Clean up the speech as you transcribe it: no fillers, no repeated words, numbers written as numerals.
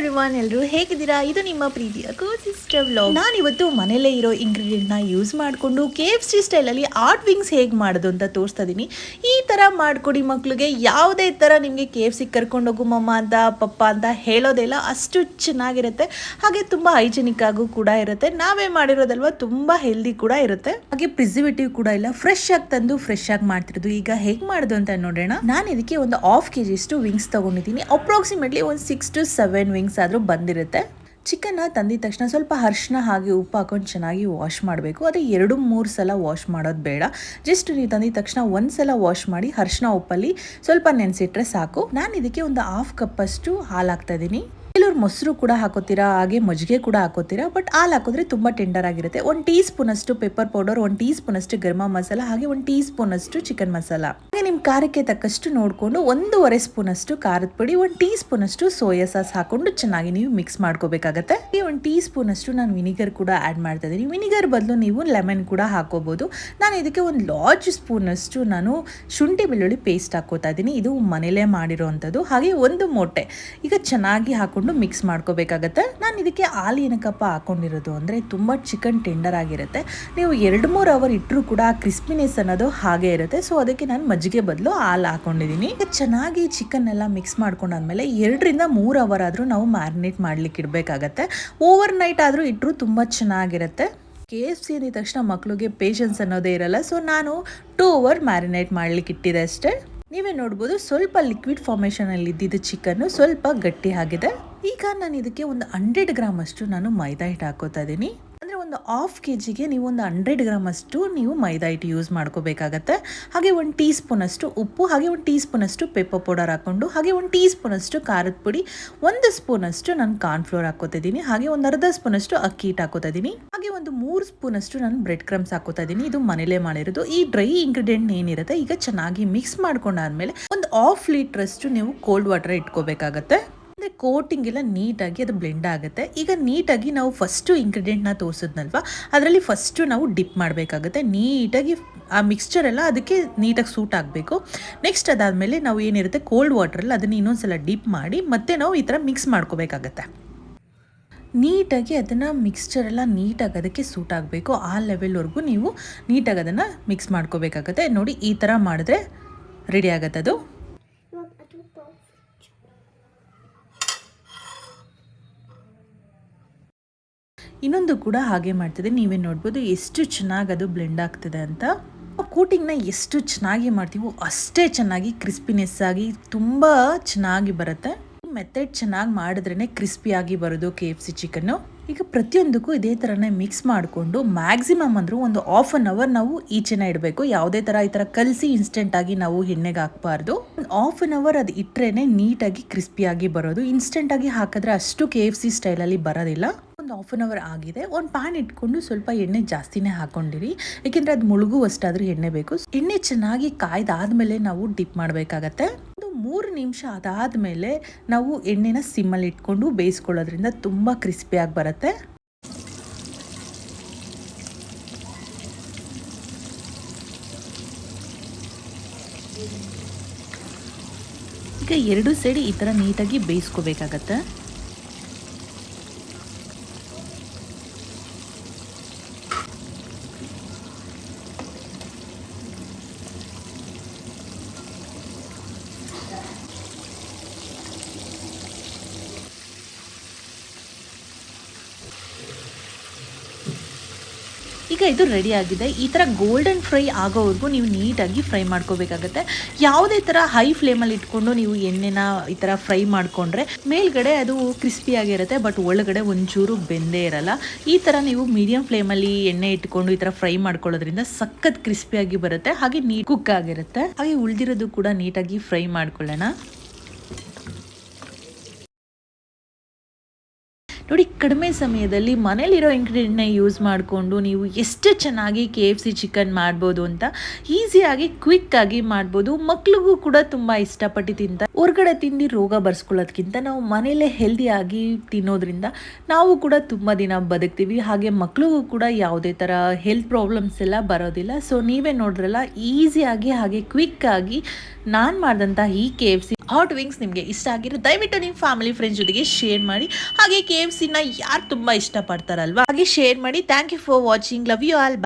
Everyone, ಎಲ್ಲರೂ ಹೇಗಿದ್ದೀರಾ? ಇದು ನಿಮ್ಮ ಪ್ರೀತಿಯ ಸಿಸ್ಟರ್ ವ್ಲಾಗ್. ನಾನು ಇವತ್ತು ಮನೆಯಲ್ಲೇ ಇರೋ ಇಂಗ್ರೀಡಿಯೆಂಟ್ನ ಯೂಸ್ ಮಾಡಿಕೊಂಡು KFC ಸ್ಟೈಲಲ್ಲಿ ಆಟ್ ವಿಂಗ್ಸ್ ಹೇಗೆ ಮಾಡೋದು ಅಂತ ತೋರಿಸ್ತಾ ಇದ್ದೀನಿ. ಈ ಥರ ಮಾಡಿಕೊಡಿ ಮಕ್ಕಳಿಗೆ. ಯಾವುದೇ ಥರ ನಿಮಗೆ KFC ಕರ್ಕೊಂಡೋಗು ಮಮ್ಮ ಅಂತ ಪಪ್ಪ ಅಂತ ಹೇಳೋದಿಲ್ಲ, ಅಷ್ಟು ಚೆನ್ನಾಗಿರುತ್ತೆ. ಹಾಗೆ ತುಂಬ ಹೈಜಿನಿಕ್ ಆಗು ಕೂಡ ಇರುತ್ತೆ. ನಾವೇ ಮಾಡಿರೋದಲ್ವ, ತುಂಬ ಹೆಲ್ದಿ ಕೂಡ ಇರುತ್ತೆ. ಹಾಗೆ ಪ್ರಿಸರ್ವೇಟಿವ್ ಕೂಡ ಇಲ್ಲ, ಫ್ರೆಶ್ ಆಗಿ ತಂದು ಫ್ರೆಶ್ ಆಗಿ ಮಾಡ್ತಿರೋದು. ಈಗ ಹೇಗೆ ಮಾಡೋದು ಅಂತ ನೋಡೋಣ. ನಾನು ಇದಕ್ಕೆ ಒಂದು ½ kg ವಿಂಗ್ಸ್ ತಗೊಂಡಿದ್ದೀನಿ. ಅಪ್ರಾಕ್ಸಿಮೇಟ್ಲಿ ಒಂದು 6 to 7 ವಿಂಗ್ಸ್ ಆದರೂ ಬಂದಿರುತ್ತೆ. ಚಿಕನ್ನ ತಂದಿದ ತಕ್ಷಣ ಸ್ವಲ್ಪ ಅರಿಶಿನ ಹಾಗೆ ಉಪ್ಪು ಹಾಕೊಂಡು ಚೆನ್ನಾಗಿ ವಾಶ್ ಮಾಡಬೇಕು. ಅದೇ 2-3 ಸಲ ವಾಶ್ ಮಾಡೋದು ಬೇಡ. ಜಸ್ಟ್ ನೀವು ತಂದಿದ ತಕ್ಷಣ ಒಂದು ಸಲ ವಾಶ್ ಮಾಡಿ ಅರಿಶಿನ ಉಪ್ಪಲ್ಲಿ ಸ್ವಲ್ಪ ನೆನೆಸಿಟ್ರೆ ಸಾಕು. ನಾನು ಇದಕ್ಕೆ ಒಂದು ½ ಕಪ್ಪಷ್ಟು ಹಾಲು ಹಾಕ್ತಾ ಇದ್ದೀನಿ. ಕೆಲವರು ಮೊಸರು ಕೂಡ ಹಾಕೋತೀರಾ, ಹಾಗೆ ಮಜ್ಜಿಗೆ ಕೂಡ ಹಾಕೋತೀರಾ. ಬಟ್ ಹಾಲು ಹಾಕಿದ್ರೆ ತುಂಬ ಟೆಂಡರ್ ಆಗಿರುತ್ತೆ. 1 ಟೀ ಸ್ಪೂನ್ ಅಷ್ಟು ಪೆಪ್ಪರ್ ಪೌಡರ್, 1 ಟೀ ಸ್ಪೂನ್ ಅಷ್ಟು ಗರಂ ಮಸಾಲ, ಹಾಗೆ 1 ಟೀ ಸ್ಪೂನ್ ಅಷ್ಟು ಚಿಕನ್ ಮಸಾಲ. ಹಾಗೆ ನಿಮ್ಮ ಖಾರಕ್ಕೆ ತಕ್ಕಷ್ಟು ನೋಡಿಕೊಂಡು 1.5 ಸ್ಪೂನ್ ಅಷ್ಟು ಖಾರದ ಪುಡಿ, 1 ಟೀ ಸ್ಪೂನ್ ಅಷ್ಟು ಸೋಯಾ ಸಾಸ್ ಹಾಕೊಂಡು ಚೆನ್ನಾಗಿ ನೀವು ಮಿಕ್ಸ್ ಮಾಡ್ಕೋಬೇಕಾಗತ್ತೆ. ಈ 1 ಟೀ ಸ್ಪೂನ್ ಅಷ್ಟು ನಾನು ವಿನಿಗರ್ ಕೂಡ ಆ್ಯಡ್ ಮಾಡ್ತಾ ಇದ್ದೀನಿ. ವಿನಿಗರ್ ಬದಲು ನೀವು ಲೆಮನ್ ಕೂಡ ಹಾಕೋಬಹುದು. ನಾನು ಇದಕ್ಕೆ ಒಂದು ಲಾರ್ಜ್ ಸ್ಪೂನ್ ಅಷ್ಟು ನಾನು ಶುಂಠಿ ಬೆಳ್ಳುಳ್ಳಿ ಪೇಸ್ಟ್ ಹಾಕೋತಾ ಇದ್ದೀನಿ. ಇದು ಮನೇಲೇ ಮಾಡಿರೋವಂಥದ್ದು. ಹಾಗೆ ಒಂದು ಮೊಟ್ಟೆ ಈಗ ಚೆನ್ನಾಗಿ ಹಾಕೊಂಡು ಮಿಕ್ಸ್ ಮಾಡ್ಕೋಬೇಕಾಗತ್ತೆ. ನಾನು ಇದಕ್ಕೆ ಹಾಲು ಏನಕ್ಕಪ್ಪ ಹಾಕೊಂಡಿರೋದು ಅಂದರೆ ತುಂಬ ಚಿಕನ್ ಟೆಂಡರ್ ಆಗಿರುತ್ತೆ. ನೀವು 2-3 ಅವರ್ ಇಟ್ಟರೂ ಕೂಡ ಕ್ರಿಸ್ಪಿನೆಸ್ ಅನ್ನೋದು ಹಾಗೆ ಇರುತ್ತೆ. ಸೊ ಅದಕ್ಕೆ ನಾನು ಮಜ್ಜಿಗೆ ಬದಲು ಹಾಲು ಹಾಕೊಂಡಿದ್ದೀನಿ. ಚೆನ್ನಾಗಿ ಚಿಕನ್ ಎಲ್ಲ ಮಿಕ್ಸ್ ಮಾಡ್ಕೊಂಡಾದ್ಮೇಲೆ 2-3 ಅವರ್ ಆದರೂ ನಾವು ಮ್ಯಾರಿನೇಟ್ ಮಾಡ್ಲಿಕ್ಕೆ ಇಡಬೇಕಾಗತ್ತೆ. ಓವರ್ ನೈಟ್ ಆದರೂ ಇಟ್ಟರು ತುಂಬ ಚೆನ್ನಾಗಿರುತ್ತೆ. KFC ಅಂದಿದ ತಕ್ಷಣ ಮಕ್ಕಳಿಗೆ ಪೇಷನ್ಸ್ ಅನ್ನೋದೇ ಇರಲ್ಲ. ಸೊ ನಾನು 2 ಅವರ್ ಮ್ಯಾರಿನೇಟ್ ಮಾಡ್ಲಿಕ್ಕೆ ಇಟ್ಟಿದೆ ಅಷ್ಟೇ. ನೀವೇ ನೋಡ್ಬೋದು, ಸ್ವಲ್ಪ ಲಿಕ್ವಿಡ್ ಫಾರ್ಮೇಷನಲ್ಲಿ ಇದ್ದಿದ್ದು ಚಿಕನ್ನು ಸ್ವಲ್ಪ ಗಟ್ಟಿ ಆಗಿದೆ. ಈಗ ನಾನು ಇದಕ್ಕೆ ಒಂದು 100 ಗ್ರಾಮ್ ಅಷ್ಟು ನಾನು ಮೈದಾ ಹಿಟ್ಟು ಹಾಕೋತಾ ಇದ್ದೀನಿ. ಅಂದರೆ ಒಂದು ½ kgಗೆ ನೀವು ಒಂದು 100 ಗ್ರಾಮ್ ಅಷ್ಟು ನೀವು ಮೈದಾ ಹಿಟ್ಟು ಯೂಸ್ ಮಾಡ್ಕೋಬೇಕಾಗತ್ತೆ. ಹಾಗೆ 1 ಟೀ ಸ್ಪೂನ್ ಅಷ್ಟು ಉಪ್ಪು, ಹಾಗೆ 1 ಟೀ ಸ್ಪೂನ್ ಅಷ್ಟು ಪೆಪ್ಪರ್ ಪೌಡರ್ ಹಾಕೊಂಡು, ಹಾಗೆ 1 ಟೀ ಸ್ಪೂನ್ ಅಷ್ಟು ಖಾರದ ಪುಡಿ, 1 ಸ್ಪೂನ್ ಅಷ್ಟು ನಾನು ಕಾರ್ನ್ಫ್ಲೋರ್ ಹಾಕೋತಾ ಇದ್ದೀನಿ. ಹಾಗೆ ಒಂದು ಅರ್ಧ ಸ್ಪೂನ್ ಅಷ್ಟು ಅಕ್ಕಿ ಹಿಟ್ಟು ಹಾಕೋತಾ ಇದ್ದೀನಿ. ಹಾಗೆ ಒಂದು 3 ಸ್ಪೂನ್ ಅಷ್ಟು ನಾನು ಬ್ರೆಡ್ ಕ್ರಮ್ಸ್ ಹಾಕೋತಾ ಇದ್ದೀನಿ. ಇದು ಮನೇಲೇ ಮಾಡಿರೋದು. ಈ ಡ್ರೈ ಇಂಗ್ರೀಡಿಯೆಂಟ್ ಏನಿರುತ್ತೆ ಈಗ ಚೆನ್ನಾಗಿ ಮಿಕ್ಸ್ ಮಾಡ್ಕೊಂಡಾದ್ಮೇಲೆ ಒಂದು ½ ಲೀಟರ್ ಅಷ್ಟು ನೀವು ಕೋಲ್ಡ್ ವಾಟರ್ ಇಟ್ಕೋಬೇಕಾಗತ್ತೆ. ಅಂದರೆ ಕೋಟಿಂಗ್ ಎಲ್ಲ ನೀಟಾಗಿ ಅದು ಬ್ಲೆಂಡ್ ಆಗುತ್ತೆ. ಈಗ ನೀಟಾಗಿ ನಾವು ಫಸ್ಟು ಇಂಗ್ರೀಡಿಯೆಂಟ್ನ ತೋರಿಸಿದ್ನಲ್ವ, ಅದರಲ್ಲಿ ಫಸ್ಟು ನಾವು ಡಿಪ್ ಮಾಡಬೇಕಾಗುತ್ತೆ. ನೀಟಾಗಿ ಆ ಮಿಕ್ಸ್ಚರ್ ಎಲ್ಲ ಅದಕ್ಕೆ ನೀಟಾಗಿ ಸೂಟ್ ಆಗಬೇಕು. ನೆಕ್ಸ್ಟ್ ಅದಾದಮೇಲೆ ನಾವು ಏನಿರುತ್ತೆ ಕೋಲ್ಡ್ ವಾಟ್ರಲ್ಲಿ ಅದನ್ನು ಇನ್ನೊಂದ್ಸಲ ಡಿಪ್ ಮಾಡಿ ಮತ್ತೆ ನಾವು ಈ ಥರ ಮಿಕ್ಸ್ ಮಾಡ್ಕೋಬೇಕಾಗತ್ತೆ. ನೀಟಾಗಿ ಅದನ್ನು ಮಿಕ್ಸ್ಚರ್ ಎಲ್ಲ ನೀಟಾಗಿ ಅದಕ್ಕೆ ಸೂಟ್ ಆಗಬೇಕು. ಆ ಲೆವೆಲ್ವರೆಗೂ ನೀವು ನೀಟಾಗಿ ಅದನ್ನು ಮಿಕ್ಸ್ ಮಾಡ್ಕೋಬೇಕಾಗತ್ತೆ. ನೋಡಿ, ಈ ಥರ ಮಾಡಿದ್ರೆ ರೆಡಿ ಆಗುತ್ತೆ ಅದು. ಇನ್ನೊಂದು ಕೂಡ ಹಾಗೆ ಮಾಡ್ತಿದೆ. ನೀವೇ ನೋಡ್ಬೋದು ಎಷ್ಟು ಚೆನ್ನಾಗಿ ಅದು ಬ್ಲೆಂಡ್ ಆಗ್ತಿದೆ ಅಂತ. ಕೋಟಿಂಗ್ನ ಎಷ್ಟು ಚೆನ್ನಾಗಿ ಮಾಡ್ತೀವೋ ಅಷ್ಟೇ ಚೆನ್ನಾಗಿ ಕ್ರಿಸ್ಪಿನೆಸ್ ಆಗಿ ತುಂಬ ಚೆನ್ನಾಗಿ ಬರುತ್ತೆ. ಮೆಥಡ್ ಚೆನ್ನಾಗಿ ಮಾಡಿದ್ರೇ ಕ್ರಿಸ್ಪಿಯಾಗಿ ಬರೋದು KFC ಚಿಕನ್ನು. ಈಗ ಪ್ರತಿಯೊಂದಕ್ಕೂ ಇದೇ ಥರನೇ ಮಿಕ್ಸ್ ಮಾಡಿಕೊಂಡು ಮ್ಯಾಕ್ಸಿಮಮ್ ಅಂದರೂ ಒಂದು ½ an hour ನಾವು ಈಚೆನ ಇಡಬೇಕು. ಯಾವುದೇ ಥರ ಈ ಥರ ಕಲಸಿ ಇನ್ಸ್ಟೆಂಟಾಗಿ ನಾವು ಎಣ್ಣೆಗೆ ಹಾಕಬಾರ್ದು. ಒಂದು ½ an hour ಅದು ಇಟ್ಟರೆ ನೀಟಾಗಿ ಕ್ರಿಸ್ಪಿಯಾಗಿ ಬರೋದು. ಇನ್ಸ್ಟೆಂಟಾಗಿ ಹಾಕಿದ್ರೆ ಅಷ್ಟು KFC ಸ್ಟೈಲಲ್ಲಿ ಬರೋದಿಲ್ಲ. ಒಂದು ½ an hour ಆಗಿದೆ. ಒಂದು ಪ್ಯಾನ್ ಇಟ್ಕೊಂಡು ಸ್ವಲ್ಪ ಎಣ್ಣೆ ಜಾಸ್ತಿನೇ ಹಾಕೊಂಡಿರಿ, ಏಕೆಂದರೆ ಅದು ಮುಳುಗುವಷ್ಟಾದರೂ ಎಣ್ಣೆ ಬೇಕು. ಎಣ್ಣೆ ಚೆನ್ನಾಗಿ ಕಾಯ್ದಾದ್ಮೇಲೆ ನಾವು ಡಿಪ್ ಮಾಡಬೇಕಾಗತ್ತೆ. 3 ನಿಮಿಷ ಅದಾದಮೇಲೆ ನಾವು ಎಣ್ಣೆನ ಸಿಮ್ಮಲ್ಲಿ ಇಟ್ಕೊಂಡು ಬೇಯಿಸ್ಕೊಳ್ಳೋದ್ರಿಂದ ತುಂಬ ಕ್ರಿಸ್ಪಿಯಾಗಿ ಬರುತ್ತೆ. ಈಗ 2 ಸೈಡ್ ಈ ಥರ ನೀಟಾಗಿ ಬೇಯಿಸ್ಕೋಬೇಕಾಗತ್ತೆ. ಈಗ ಇದು ರೆಡಿ ಆಗಿದೆ. ಈ ಥರ ಗೋಲ್ಡನ್ ಫ್ರೈ ಆಗೋವರೆಗೂ ನೀವು ನೀಟಾಗಿ ಫ್ರೈ ಮಾಡ್ಕೋಬೇಕಾಗತ್ತೆ. ಯಾವುದೇ ಥರ ಹೈ ಫ್ಲೇಮಲ್ಲಿ ಇಟ್ಕೊಂಡು ನೀವು ಎಣ್ಣೆನ ಈ ಥರ ಫ್ರೈ ಮಾಡಿಕೊಂಡ್ರೆ ಮೇಲ್ಗಡೆ ಅದು ಕ್ರಿಸ್ಪಿಯಾಗಿರುತ್ತೆ, ಬಟ್ ಒಳಗಡೆ ಒಂಚೂರು ಬೆಂದೇ ಇರಲ್ಲ. ಈ ಥರ ನೀವು ಮೀಡಿಯಂ ಫ್ಲೇಮಲ್ಲಿ ಎಣ್ಣೆ ಇಟ್ಕೊಂಡು ಈ ಥರ ಫ್ರೈ ಮಾಡ್ಕೊಳ್ಳೋದ್ರಿಂದ ಸಖತ್ ಕ್ರಿಸ್ಪಿಯಾಗಿ ಬರುತ್ತೆ. ಹಾಗೆ ಕುಕ್ ಆಗಿರುತ್ತೆ. ಹಾಗೆ ಉಳಿದಿರೋದು ಕೂಡ ನೀಟಾಗಿ ಫ್ರೈ ಮಾಡ್ಕೊಳ್ಳೋಣ. ನೋಡಿ, ಕಡಿಮೆ ಸಮಯದಲ್ಲಿ ಮನೇಲಿರೋ ಇಂಗ್ರೀಡಿಯೆಂಟ್ನ ಯೂಸ್ ಮಾಡಿಕೊಂಡು ನೀವು ಎಷ್ಟು ಚೆನ್ನಾಗಿ KFC ಚಿಕನ್ ಮಾಡ್ಬೋದು ಅಂತ ಈಸಿಯಾಗಿ ಕ್ವಿಕ್ಕಾಗಿ ಮಾಡ್ಬೋದು. ಮಕ್ಳಿಗೂ ಕೂಡ ತುಂಬ ಇಷ್ಟಪಟ್ಟು ತಿಂತಾರೆ. ಹೊರಗಡೆ ತಿಂದು ರೋಗ ಬರ್ಸ್ಕೊಳ್ಳೋದಕ್ಕಿಂತ ನಾವು ಮನೇಲೇ ಹೆಲ್ದಿಯಾಗಿ ತಿನ್ನೋದ್ರಿಂದ ನಾವು ಕೂಡ ತುಂಬ ದಿನ ಬದುಕ್ತೀವಿ. ಹಾಗೆ ಮಕ್ಳಿಗೂ ಕೂಡ ಯಾವುದೇ ಥರ ಹೆಲ್ತ್ ಪ್ರಾಬ್ಲಮ್ಸ್ ಎಲ್ಲ ಬರೋದಿಲ್ಲ. ಸೊ ನೀವೇ ನೋಡ್ರಲ್ಲ, ಈಸಿಯಾಗಿ ಹಾಗೆ ಕ್ವಿಕ್ಕಾಗಿ ನಾನು ಮಾಡಿದಂಥ ಈ KFC ಹಾಟ್ ವಿಂಗ್ಸ್ ನಿಮಗೆ ಇಷ್ಟ ಆಗಿರೋ ದಯವಿಟ್ಟು ನಿಮ್ಮ ಫ್ಯಾಮಿಲಿ ಫ್ರೆಂಡ್ಸ್ ಜೊತೆಗೆ ಶೇರ್ ಮಾಡಿ. ಹಾಗೆ KFCನ ಯಾರು ತುಂಬ ಇಷ್ಟಪಡ್ತಾರಲ್ವಾ, ಹಾಗೆ ಶೇರ್ ಮಾಡಿ. Thank you for watching. Love you all.